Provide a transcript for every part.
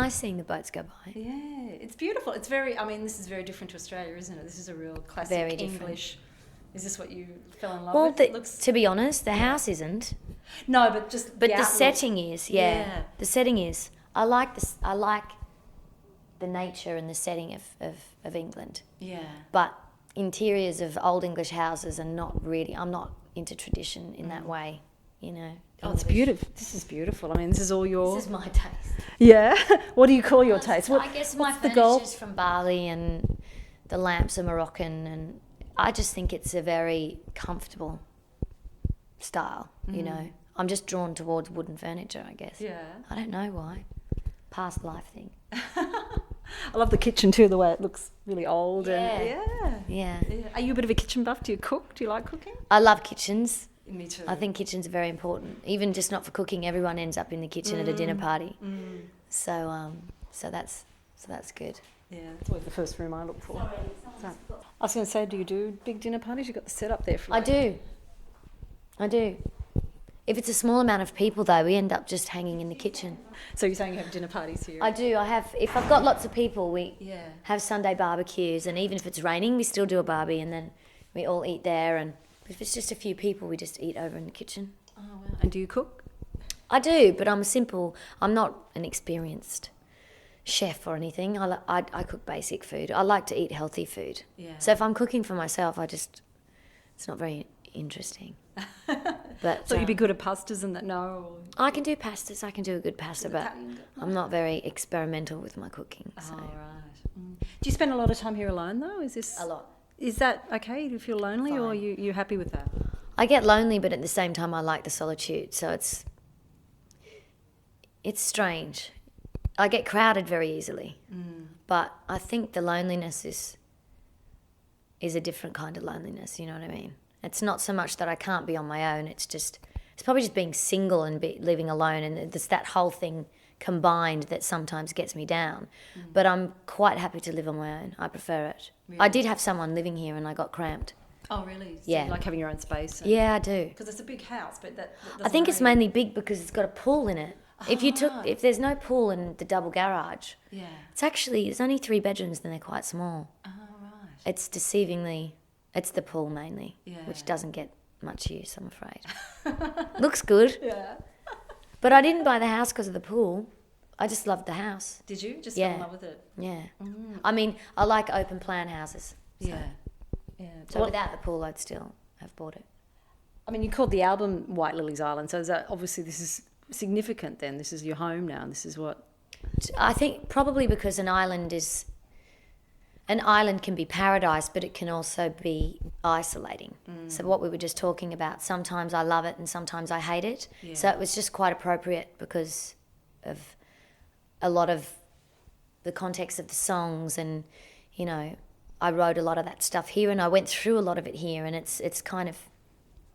nice seeing the boats go by. Yeah, it's beautiful. It's very, I mean, this is very different to Australia, isn't it? This is a real classic Very different. English. Is this what you fell in love Well, with? It looks... to be honest, the house isn't. No, but just But the outlook. setting is, yeah. The setting is. I like this. I like the nature and the setting of England. Yeah. But interiors of old English houses are not really. I'm not into tradition in that way, you know. Oh, it's beautiful. This is beautiful. I mean, this is all your... This is my taste. Yeah. What do you call your taste? I guess my furniture's from Bali and the lamps are Moroccan, and I just think it's a very comfortable style, you know. I'm just drawn towards wooden furniture, I guess. Yeah. I don't know why. Past life thing. I love the kitchen too, the way it looks really old. Yeah. And Yeah. Are you a bit of a kitchen buff? Do you cook? Do you like cooking? I love kitchens. Me too. I think kitchens are very important. Even just not for cooking, everyone ends up in the kitchen at a dinner party. So that's good. Yeah, that's always the first room I look for. So, I was going to say, do you do big dinner parties? You've got the setup there for I do. If it's a small amount of people, though, we end up just hanging in the kitchen. So you're saying you have dinner parties here? I do. If I've got lots of people, we Yeah. have Sunday barbecues, and even if it's raining, we still do a barbie, and then we all eat there. And if it's just a few people, we just eat over in the kitchen. Oh, wow. And do you cook? I do, but I'm not an experienced chef or anything. I cook basic food. I like to eat healthy food. Yeah. So if I'm cooking for myself, it's not very interesting. But So you'd be good at pastas and that? No? I can do pastas. I can do a good pasta, but I'm not very experimental with my cooking. So. Oh, right. Do you spend a lot of time here alone, though? Is this... A lot. Is that okay? Do you feel lonely or are you happy with that? I get lonely, but at the same time, I like the solitude. So it's strange. I get crowded very easily, but I think the loneliness is a different kind of loneliness. You know what I mean? It's not so much that I can't be on my own. It's probably just being single and living alone, and it's that whole thing combined that sometimes gets me down. But I'm quite happy to live on my own. I prefer it. Really? I did have someone living here, and I got cramped. Oh, really? So Yeah. you like having your own space? Yeah, I do. Because it's a big house, but that I think it's doesn't mainly big because it's got a pool in it. If there's no pool in the double garage, Yeah. it's only 3 bedrooms, then they're quite small. Oh, right. It's the pool mainly, which doesn't get much use, I'm afraid. Looks good. Yeah. But I didn't buy the house because of the pool. I just loved the house. Did you? Just Yeah. fell in love with it? Yeah. I mean, I like open plan houses. So, Yeah. So without the pool, I'd still have bought it. I mean, you called the album White Lilies Island, so is that, obviously this is significant then. This is your home now. This is what... I think probably because an island can be paradise, but it can also be isolating. So what we were just talking about, sometimes I love it and sometimes I hate it. Yeah. So it was just quite appropriate because of a lot of the context of the songs, and, you know, I wrote a lot of that stuff here and I went through a lot of it here, and it's kind of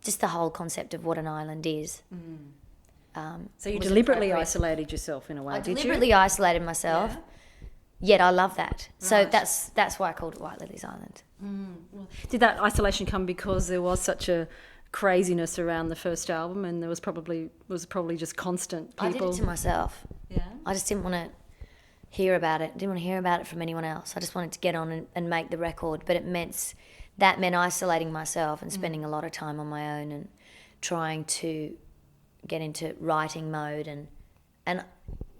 just the whole concept of what an island is. So you was deliberately appropriate. isolated yourself in a way, I did you? deliberately isolated myself. Yeah. Yet I love that. So Right. that's why I called it White Lilies Island. Well, did that isolation come because there was such a craziness around the first album, and there was probably just constant people? I did it to myself. Yeah. I just didn't want to hear about it. Didn't want to hear about it from anyone else. I just wanted to get on and make the record. But it meant isolating myself and spending a lot of time on my own and trying to get into writing mode and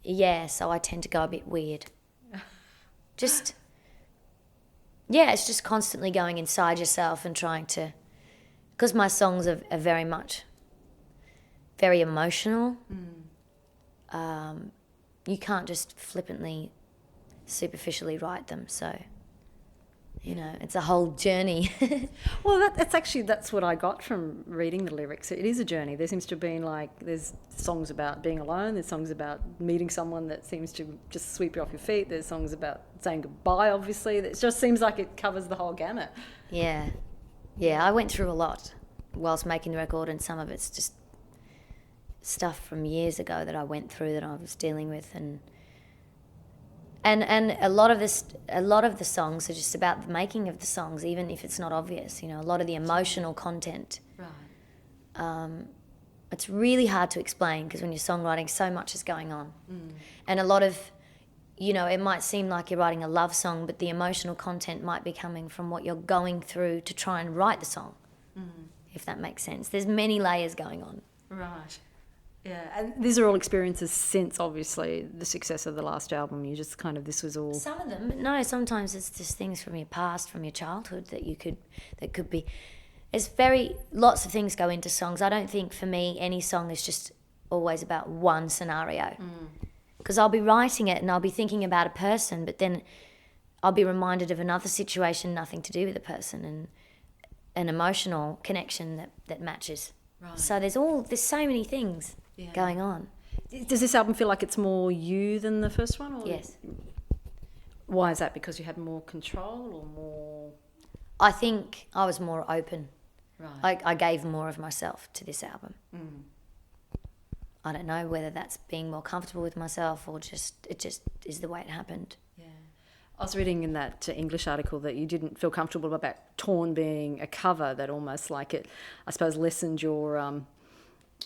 yeah. So I tend to go a bit weird. It's just constantly going inside yourself and trying to, because my songs are very much very emotional. You can't just flippantly, superficially write them. So, you know, it's a whole journey. Well, that's what I got from reading the lyrics. It is a journey. There seems to have been there's songs about being alone. There's songs about meeting someone that seems to just sweep you off your feet. There's songs about saying goodbye, obviously. It just seems like it covers the whole gamut. Yeah. I went through a lot whilst making the record, and some of it's just stuff from years ago that I went through that I was dealing with, and a lot of the songs are just about the making of the songs, even if it's not obvious. You know, a lot of the emotional content. Right. It's really hard to explain because when you're songwriting, so much is going on, and a lot of you know, it might seem like you're writing a love song, but the emotional content might be coming from what you're going through to try and write the song, if that makes sense. There's many layers going on. Right. Yeah, and these are all experiences since, obviously, the success of the last album. You just kind of, this was all... Some of them, but no, sometimes it's just things from your past, from your childhood that could be... Lots of things go into songs. I don't think, for me, any song is just always about one scenario. Because I'll be writing it and I'll be thinking about a person, but then I'll be reminded of another situation, nothing to do with the person, and an emotional connection that matches. Right. So there's so many things going on. Does this album feel like it's more you than the first one? Or Yes. Why is that? Because you had more control or more... I think I was more open. Right. I gave more of myself to this album. I don't know whether that's being more comfortable with myself or it just is the way it happened. Yeah. I was reading in that English article that you didn't feel comfortable about Torn being a cover, that almost like it, I suppose, lessened your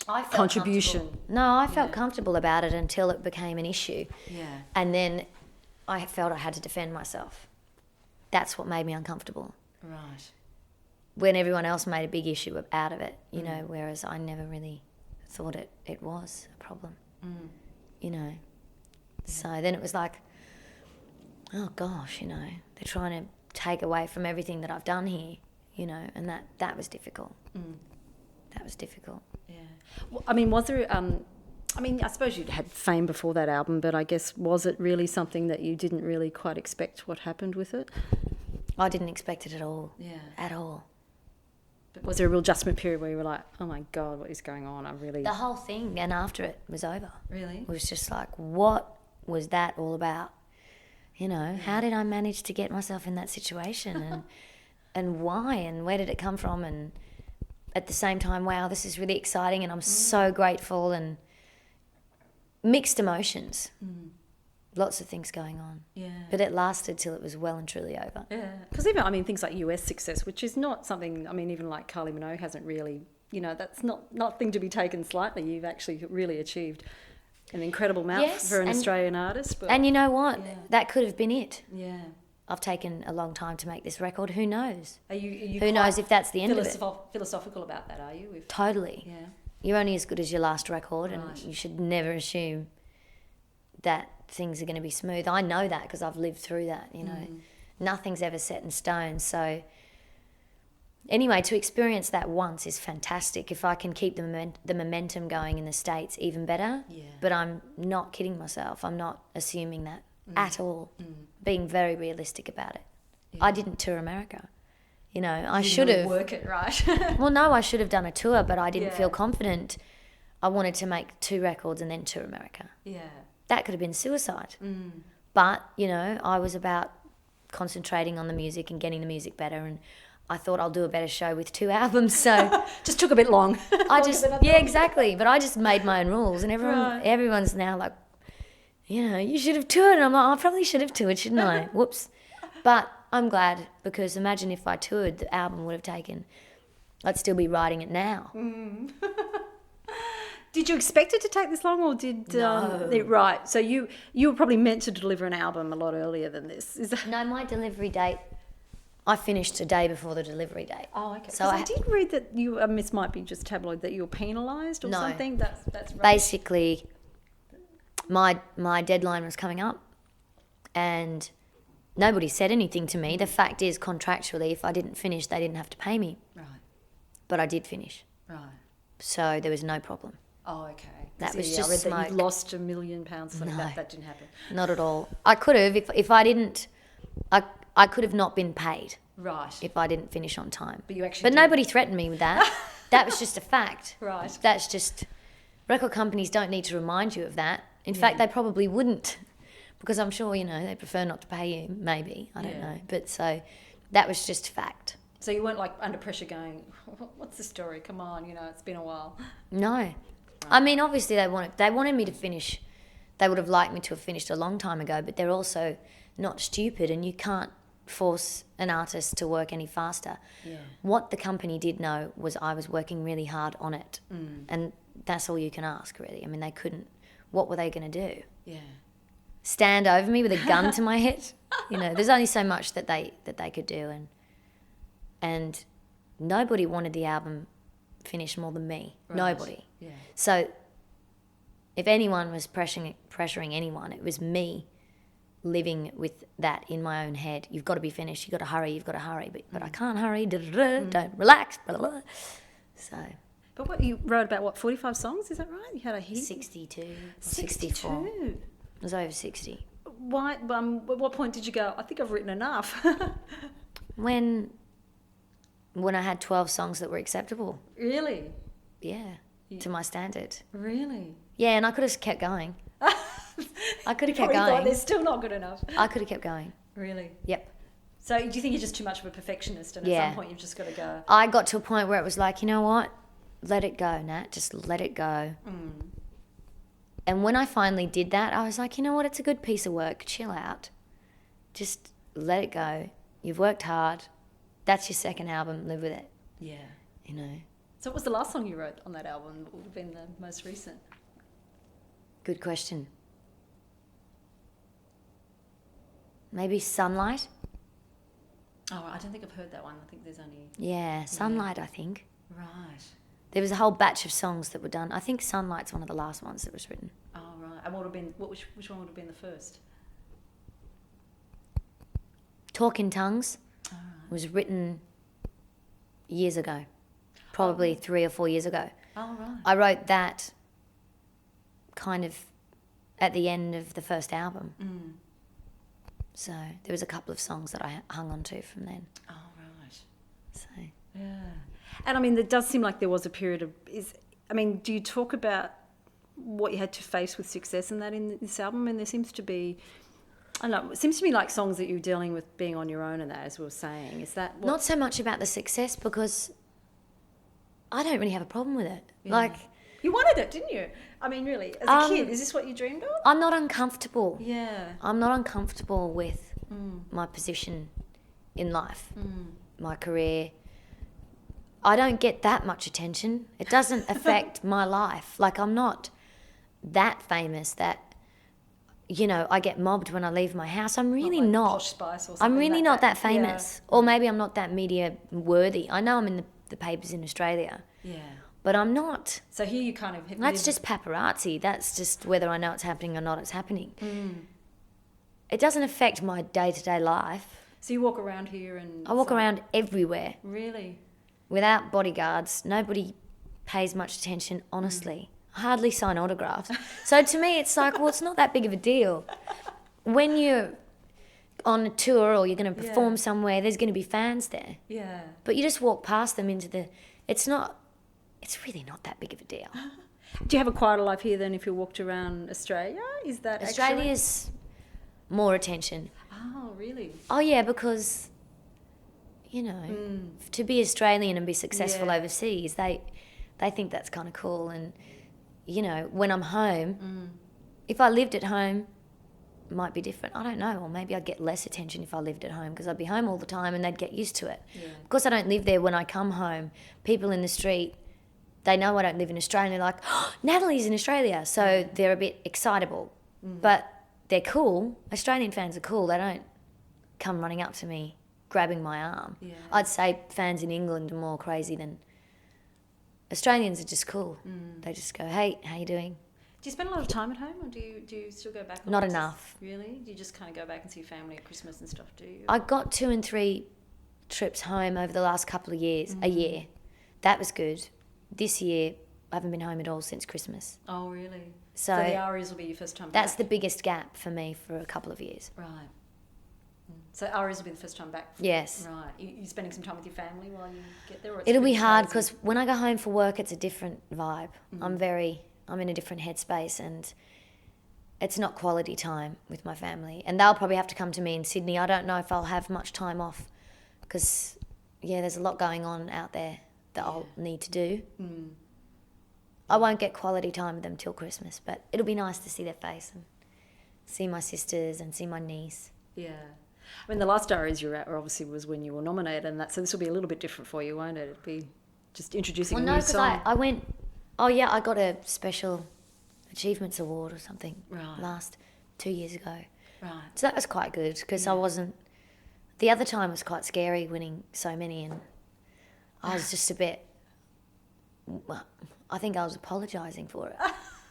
contribution. No, I felt comfortable about it until it became an issue. Yeah. And then I felt I had to defend myself. That's what made me uncomfortable. Right. When everyone else made a big issue out of it, you know, whereas I never really thought it was a problem, you know. So then it was like, oh gosh, you know, they're trying to take away from everything that I've done here, you know, and that was difficult. That was difficult. Yeah. Well, I mean, was there... I suppose you'd had fame before that album, but I guess was it really something that you didn't really quite expect what happened with it? I didn't expect it at all. Yeah. At all. But was there a real adjustment period where you were like, oh my God, what is going on? The whole thing, and after it was over. Really? It was just like, what was that all about? You know, how did I manage to get myself in that situation, and why, and where did it come from? And at the same time, wow, this is really exciting, and I'm so grateful, and mixed emotions. Lots of things going on. Yeah. But it lasted till it was well and truly over. Yeah. Because even, things like US success, which is not something, even like Kylie Minogue hasn't really, that's nothing to be taken slightly. You've actually really achieved an incredible amount for an Australian artist. But, and you know what? Yeah. That could have been it. Yeah. I've taken a long time to make this record. Who knows? Are you Who knows if that's the end of it? Philosophical about that, are you? Totally. Yeah. You're only as good as your last record, and you should never assume that things are going to be smooth. I know that because I've lived through that, you know. Nothing's ever set in stone. So anyway, to experience that once is fantastic. If I can keep the momentum going in the States, even better. Yeah. But I'm not kidding myself. I'm not assuming that at all. Being very realistic about it. Yeah. I didn't tour America. You know, I should have. Work it right. Well, no, I should have done a tour, but I didn't feel confident. I wanted to make 2 records and then tour America. Yeah. That could have been suicide. But, you know, I was about concentrating on the music and getting the music better, and I thought I'll do a better show with 2 albums, so... Just took a bit long. Exactly. But I just made my own rules, and everyone's now like, you know, you should have toured. And I'm like, I probably should have toured, shouldn't I? Whoops. But I'm glad, because imagine if I toured, the album would have taken... I'd still be writing it now. Did you expect it to take this long, or did... No. Right, so you were probably meant to deliver an album a lot earlier than this. Is that... No, my delivery date, I finished a day before the delivery date. Oh, okay. So I did read that you, this might be just tabloid, that you were penalised or something. That's right. Basically, my deadline was coming up, and nobody said anything to me. The fact is, contractually, if I didn't finish, they didn't have to pay me. Right. But I did finish. Right. So there was no problem. Oh, okay. That was just I read smoke. That you lost $1 million or something. No, that didn't happen. Not at all. I could have if I didn't. I could have not been paid. Right. If I didn't finish on time. But you actually. But nobody threatened me with that. That was just a fact. Right. That's just. Record companies don't need to remind you of that. In fact, they probably wouldn't, because I'm sure, you know, they prefer not to pay you. Maybe, I don't know. But so that was just fact. So you weren't like under pressure going, what's the story? Come on, you know, it's been a while. No. Right. I mean, obviously they wanted me to finish. They would have liked me to have finished a long time ago, but they're also not stupid, and you can't force an artist to work any faster. Yeah. What the company did know was I was working really hard on it. And that's all you can ask, really. I mean, they couldn't. What were they going to do? Yeah. stand over me with a gun to my head. You know, there's only so much that they could do, and nobody wanted the album finished more than me. Right. Nobody. Yeah. So if anyone was pressuring anyone, it was me living with that in my own head. You've got to be finished. You've got to hurry. You've got to hurry. But I can't hurry. Don't relax. Blah, blah, blah. So. But what you wrote about, 45 songs? Is that right? You had a hit? 62. 64. It was over 60. Why? At what point did you go, I think I've written enough? When I had 12 songs that were acceptable. Really? Yeah. To my standard. Really? Yeah, and I could have kept going. I could have kept going. going. They're still not good enough. I could have kept going. Really? Yep. So do you think you're just too much of a perfectionist, and at some point you've just got to go? I got to a point where it was like, you know what? Let it go, Nat. Just let it go. And when I finally did that, I was like, you know what? It's a good piece of work. Chill out. Just let it go. You've worked hard. That's your second album. Live with it. Yeah. You know. So what was the last song you wrote on that album? What would have been the most recent? Good question. Maybe Sunlight? Oh, I don't think I've heard that one. I think there's only... Yeah, Sunlight, I think. Right. There was a whole batch of songs that were done. I think Sunlight's one of the last ones that was written. Oh, right. And which one would have been the first? Talk in Tongues was written years ago. Probably 3 or 4 years ago. Oh, right. I wrote that kind of at the end of the first album. So there was a couple of songs that I hung on to from then. Oh, right. So yeah. And I mean, it does seem like there was a period of... do you talk about what you had to face with success in that in this album? And there seems to be... I don't know, it seems to me like songs that you're dealing with being on your own and that, as we were saying. Is that what... Not so much about the success, because I don't really have a problem with it. Yeah. Like... You wanted it, didn't you? I mean, really, as a kid, is this what you dreamed of? I'm not uncomfortable. Yeah. I'm not uncomfortable with my position in life, my career. I don't get that much attention. It doesn't affect my life. Like, I'm not that famous that, you know, I get mobbed when I leave my house. I'm really not. Posh Spice or something I'm really like not that famous. Yeah. Or maybe I'm not that media worthy. I know I'm in the papers in Australia. Yeah. But I'm not. So here you kind of... That's just paparazzi. That's just whether I know it's happening or not, it's happening. It doesn't affect my day-to-day life. So you walk around here and... I walk around everywhere. Really? Without bodyguards. Nobody pays much attention, honestly. I hardly sign autographs. So to me, it's like, well, it's not that big of a deal. When you're on a tour or you're going to perform somewhere, there's going to be fans there. Yeah. But you just walk past them into the... It's really not that big of a deal. Do you have a quieter life here than if you walked around Australia? Is that Australia's more attention. Oh, really? Oh, yeah, because, you know, to be Australian and be successful overseas, they think that's kind of cool. And, you know, when I'm home, if I lived at home, it might be different. I don't know. Or maybe I'd get less attention if I lived at home, because I'd be home all the time and they'd get used to it. Yeah. Because I don't live there, when I come home, people in the street, they know I don't live in Australia. They're like, oh, Natalie's in Australia. So they're a bit excitable. But they're cool. Australian fans are cool. They don't come running up to me, grabbing my arm. Yeah. I'd say fans in England are more crazy than... Australians are just cool. They just go, hey, how you doing? Do you spend a lot of time at home, or do you still go back? Not enough. Really? Do you just kind of go back and see your family at Christmas and stuff, do you? I got 2 and 3 trips home over the last couple of years, a year. That was good. This year, I haven't been home at all since Christmas. Oh, really? So the Arias will be your first time back? That's the biggest gap for me for a couple of years. Right. So Arias will be the first time back? Yes. Right. You spending some time with your family while you get there? Or It'll be hard, because when I go home for work, it's a different vibe. I'm in a different headspace, and it's not quality time with my family. And they'll probably have to come to me in Sydney. I don't know if I'll have much time off, because, there's a lot going on out there that I'll need to do. I won't get quality time with them till Christmas, but it'll be nice to see their face and see my sisters and see my niece. Yeah. I mean, the last Arias you were at obviously was when you were nominated, and that, so this will be a little bit different for you, won't it? It'll be just introducing a new song. I went... Oh, yeah, I got a Special Achievements Award or something last. 2 years ago. Right. So that was quite good because I wasn't. The other time was quite scary winning so many, and I was just a bit. I think I was apologising for it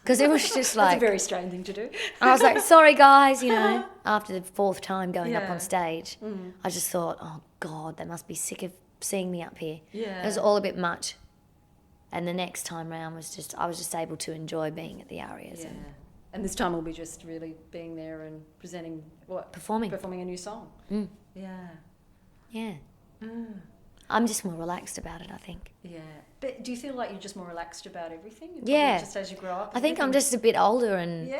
because it was just like That's a very strange thing to do. I was like, sorry guys, you know. After the fourth time going up on stage, I just thought, oh God, they must be sick of seeing me up here. Yeah. It was all a bit much. And the next time round I was just able to enjoy being at the Arias and And this time we'll be just really being there and presenting performing a new song. Yeah. Yeah. I'm just more relaxed about it, I think. Yeah. But do you feel like you're just more relaxed about everything? Yeah. Just as you grow up? I think I'm just a bit older and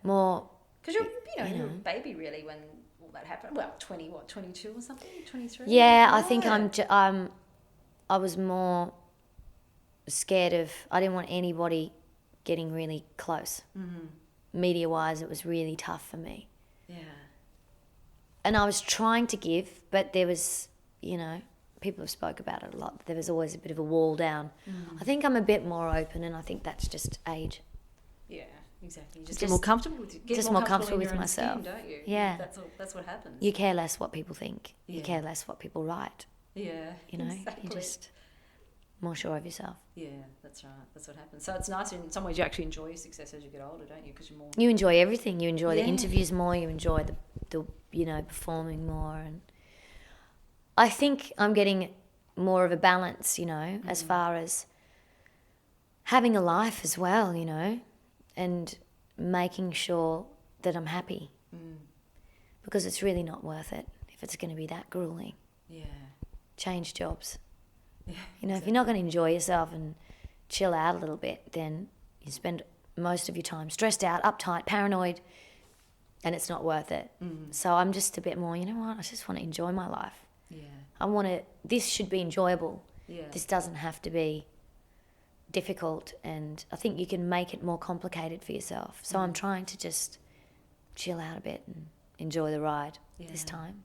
more... Because you're a baby really when all that happened. Well, 22 or something? 23? Yeah, I think I was more scared of... I didn't want anybody getting really close. Media-wise, it was really tough for me. Yeah. And I was trying to give, but there was, people have spoke about it a lot. There was always a bit of a wall down. I think I'm a bit more open, and I think that's just age. Yeah, exactly. Just get more comfortable with myself, skin, don't you? Yeah. That's what happens. You care less what people think. You care less what people write. Yeah, exactly. You're just more sure of yourself. Yeah, that's right. That's what happens. So it's nice in some ways you actually enjoy your success as you get older, don't you? Because you're more... You enjoy everything. You enjoy the interviews more. You enjoy the performing more. And I think I'm getting more of a balance, as far as having a life as well, and making sure that I'm happy. Because it's really not worth it if it's going to be that grueling. Yeah. Change jobs. Yeah, if you're not going to enjoy yourself and chill out a little bit, then you spend most of your time stressed out, uptight, paranoid, and it's not worth it. So I'm just a bit more, I just want to enjoy my life. Yeah. This should be enjoyable. Yeah. This doesn't have to be difficult, and I think you can make it more complicated for yourself. So I'm trying to just chill out a bit and enjoy the ride this time.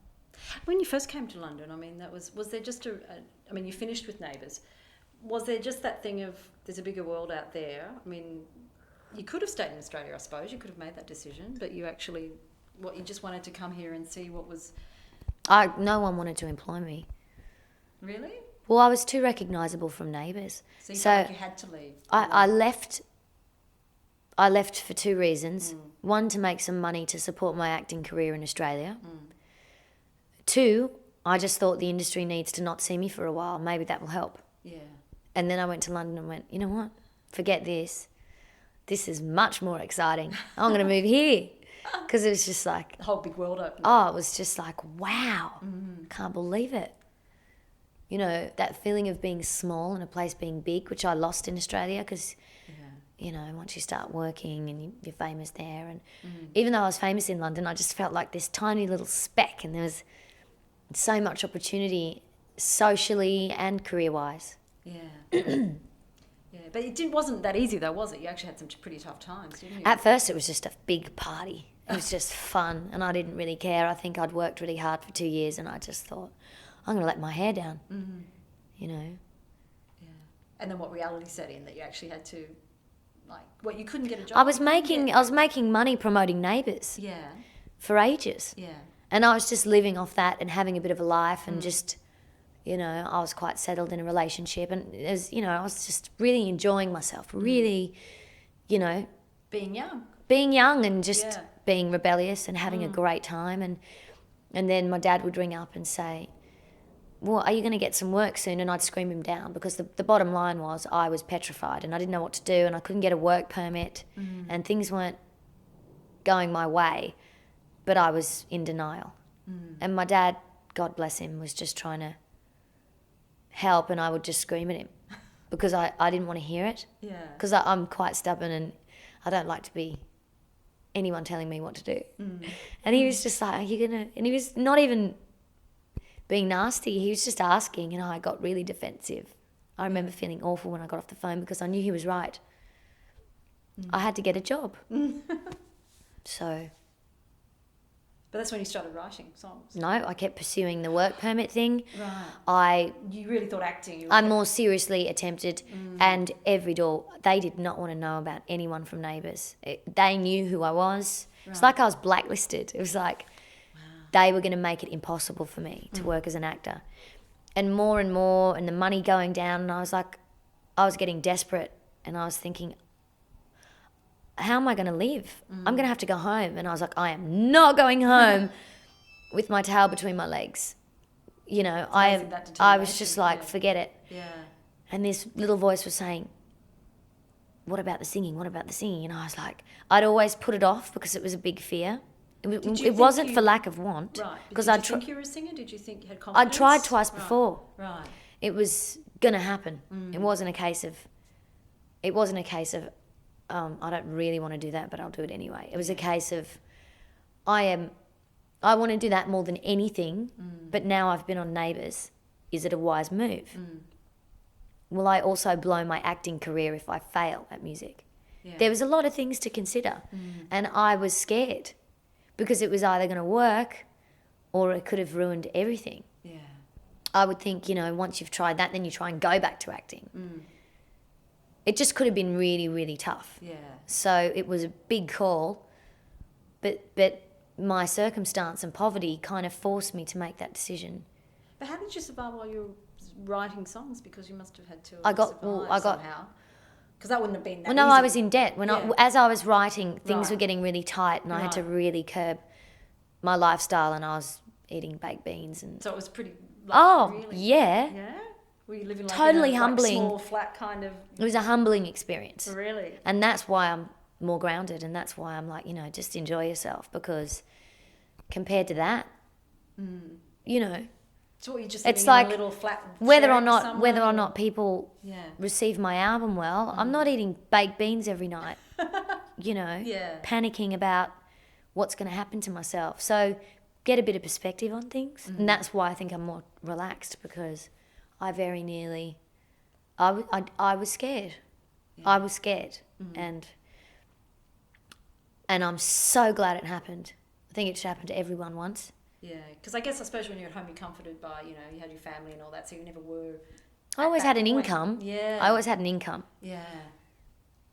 When you first came to London, I mean, was there just you finished with Neighbours. Was there just that thing of there's a bigger world out there? I mean, you could have stayed in Australia, I suppose. You could have made that decision, but you actually, you just wanted to come here and see what was... No one wanted to employ me. Really? Well, I was too recognisable from Neighbours. So you felt like you had to leave? I left for two reasons. One, to make some money to support my acting career in Australia. Two, I just thought the industry needs to not see me for a while. Maybe that will help. Yeah. And then I went to London and went, you know what? Forget this. This is much more exciting. I'm going to move here. Because it was just like... The whole big world opened. Oh, it was just like, wow. Can't believe it. That feeling of being small and a place being big, which I lost in Australia because, once you start working and you're famous there. And even though I was famous in London, I just felt like this tiny little speck, and there was so much opportunity socially and career-wise. Yeah. Yeah, but it wasn't that easy though, was it? You actually had some pretty tough times, didn't you? At first it was just a big party. It was just fun, and I didn't really care. I think I'd worked really hard for 2 years, and I just thought, I'm going to let my hair down, Yeah. And then what reality set in that you actually had to, you couldn't get a job? I was making money promoting Neighbours. Yeah. For ages. Yeah. And I was just living off that and having a bit of a life and just, I was quite settled in a relationship, and it was, I was just really enjoying myself, really, Being young and just being rebellious and having a great time. And then my dad would ring up and say, well, are you going to get some work soon? And I'd scream him down because the bottom line was I was petrified and I didn't know what to do, and I couldn't get a work permit and things weren't going my way, but I was in denial. And my dad, God bless him, was just trying to help, and I would just scream at him because I didn't want to hear it. Yeah. Because I'm quite stubborn and I don't like to be anyone telling me what to do. And he was just like, are you going to... And he was not even being nasty. He was just asking, and I got really defensive. I remember feeling awful when I got off the phone because I knew he was right. I had to get a job. So... But that's when you started writing songs. No, I kept pursuing the work permit thing. Right. You really thought acting... I more seriously attempted, and every door... They did not want to know about anyone from Neighbours. They knew who I was. It's like I was blacklisted. It was like they were going to make it impossible for me to work as an actor. And more, and the money going down, and I was getting desperate, and I was thinking, how am I going to live? I'm going to have to go home. And I was like, I am not going home with my tail between my legs. You know, I was just like, forget it. Yeah. And this little voice was saying, what about the singing? What about the singing? And I was like, I'd always put it off because it was a big fear. It wasn't for lack of want. Right. Because did you think you were a singer? Did you think you had confidence? I'd tried twice before. Right. It was going to happen. It wasn't a case of, I don't really want to do that, but I'll do it anyway. It was a case of, I want to do that more than anything, but now I've been on Neighbours. Is it a wise move? Will I also blow my acting career if I fail at music? Yeah. There was a lot of things to consider, and I was scared because it was either going to work or it could have ruined everything. Yeah. I would think, you know, once you've tried that, then you try and go back to acting. It just could have been really, really tough. Yeah. So it was a big call, but my circumstance and poverty kind of forced me to make that decision. But how did you survive while you were writing songs? Because you must have had to survive somehow. Because that wouldn't have been that easy. I was in debt. As I was writing, things were getting really tight, and I had to really curb my lifestyle, and I was eating baked beans. And so it was pretty... really, yeah. Yeah? Were you living like totally in a humbling, small, flat kind of... It was a humbling experience. Really? And that's why I'm more grounded, and that's why I'm like, you know, just enjoy yourself, because compared to that, you know... So you're just it's living like in a little flat whether or not people Yeah. receive my album well, I'm not eating baked beans every night, you know, panicking about what's going to happen to myself. So get a bit of perspective on things, and that's why I think I'm more relaxed, because I very nearly, I was scared. Yeah. I was scared, and I'm so glad it happened. I think it should happen to everyone once. Yeah, because I suppose when you're at home, you're comforted by, you know, you had your family and all that, so you never were... I always had an income. Yeah. I always had an income. Yeah.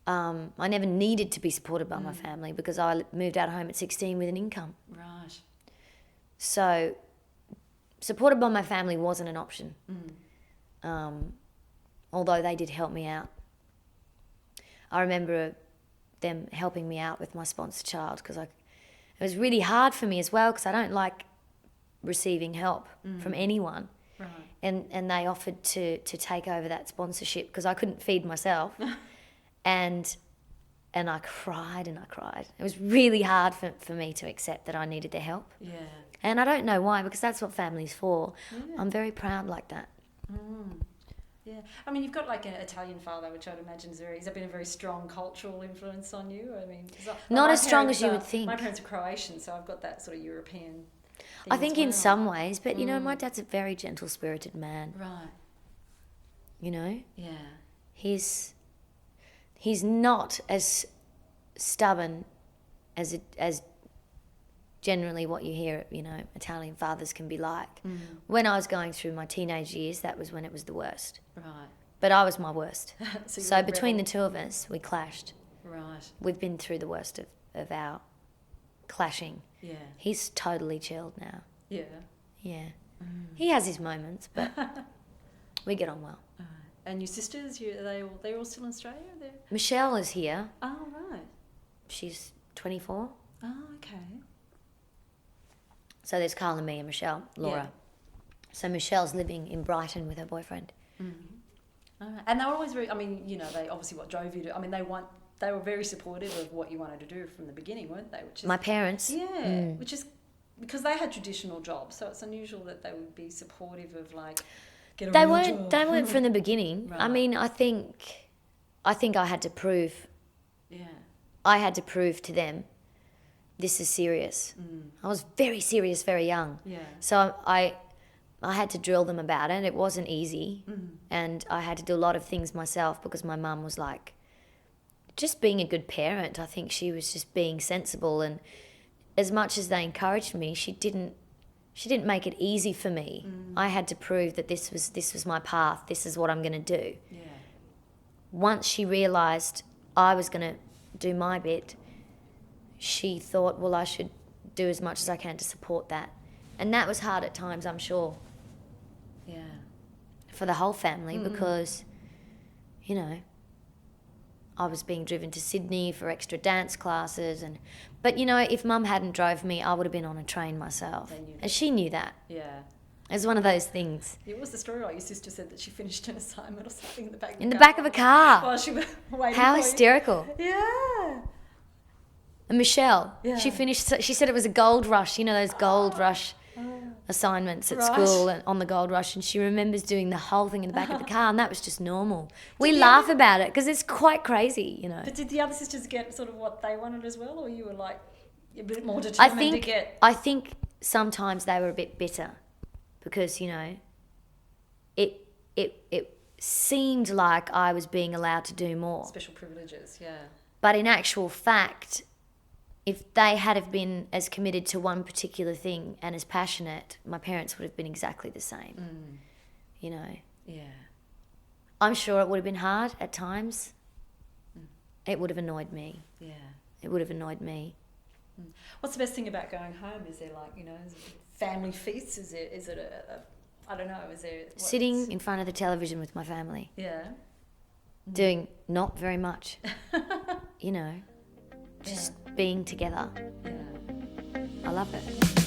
I never needed to be supported by my family because I moved out of home at 16 with an income. Right. So supported by my family wasn't an option. Although they did help me out. I remember them helping me out with my sponsor child, because it was really hard for me as well, because I don't like receiving help from anyone. Right. And they offered to take over that sponsorship because I couldn't feed myself. and I cried and I cried. It was really hard for me to accept that I needed their help. Yeah. And I don't know why, because that's what family's for. Yeah. I'm very proud like that. Yeah. I mean, you've got like an Italian father, which I'd imagine has been a very strong cultural influence on you. I mean, not as strong as you would think. My parents are Croatian, so I've got that sort of European thing I think as well. in some ways, but you know, my dad's a very gentle-spirited man. Right. You know? Yeah. He's not as stubborn as generally what you hear, you know, Italian fathers can be like. When I was going through my teenage years, that was when it was the worst. Right. But I was my worst. so between the two of us, we clashed. Right. We've been through the worst of our clashing. Yeah. He's totally chilled now. Yeah. Yeah. He has his moments, but we get on well. And your sisters, they're all still in Australia? Michelle is here. Oh, right. She's 24. Oh, okay. So there's Carl and me and Michelle, Laura. Yeah. So Michelle's living in Brighton with her boyfriend. And they were always very, I mean, you know, they obviously what drove you to, I mean, they were very supportive of what you wanted to do from the beginning, weren't they? Which is, my parents? Yeah, which is, because they had traditional jobs, so it's unusual that they would be supportive of like, get a real job. They weren't from the beginning. Right. I mean, I think I had to prove. Yeah. I had to prove to them, this is serious. I was very serious, very young. Yeah. So I had to drill them about it. It wasn't easy. And I had to do a lot of things myself because my mum was like, just being a good parent. I think she was just being sensible, and as much as they encouraged me, she didn't make it easy for me. I had to prove that this was my path. This is what I'm going to do. Yeah. Once she realised I was going to do my bit, she thought, well, I should do as much as I can to support that. And that was hard at times, I'm sure. Yeah. For the whole family, because, you know, I was being driven to Sydney for extra dance classes. But, you know, if Mum hadn't drove me, I would have been on a train myself. And she knew that. Yeah. It was one of those things. It was the story, like your sister said that she finished an assignment or something in the back of the back of a car. While she was waiting How for hysterical. you. Yeah. And Michelle, Yeah. she said it was a gold rush, you know, those gold rush assignments at school and on the gold rush, and she remembers doing the whole thing in the back of the car, and that was just normal. We laugh about it because it's quite crazy, you know. But did the other sisters get sort of what they wanted as well, or you were like a bit more determined to get? I think sometimes they were a bit bitter because, you know, it seemed like I was being allowed to do more. Special privileges, yeah. But in actual fact, if they had have been as committed to one particular thing and as passionate, my parents would have been exactly the same. You know. Yeah. I'm sure it would have been hard at times. It would have annoyed me. Yeah. It would have annoyed me. What's the best thing about going home? Is there, like, you know, is it family feasts? Is it a I don't know, is there... Sitting in front of the television with my family. Yeah. Doing not very much. You know. Just being together. Yeah. I love it.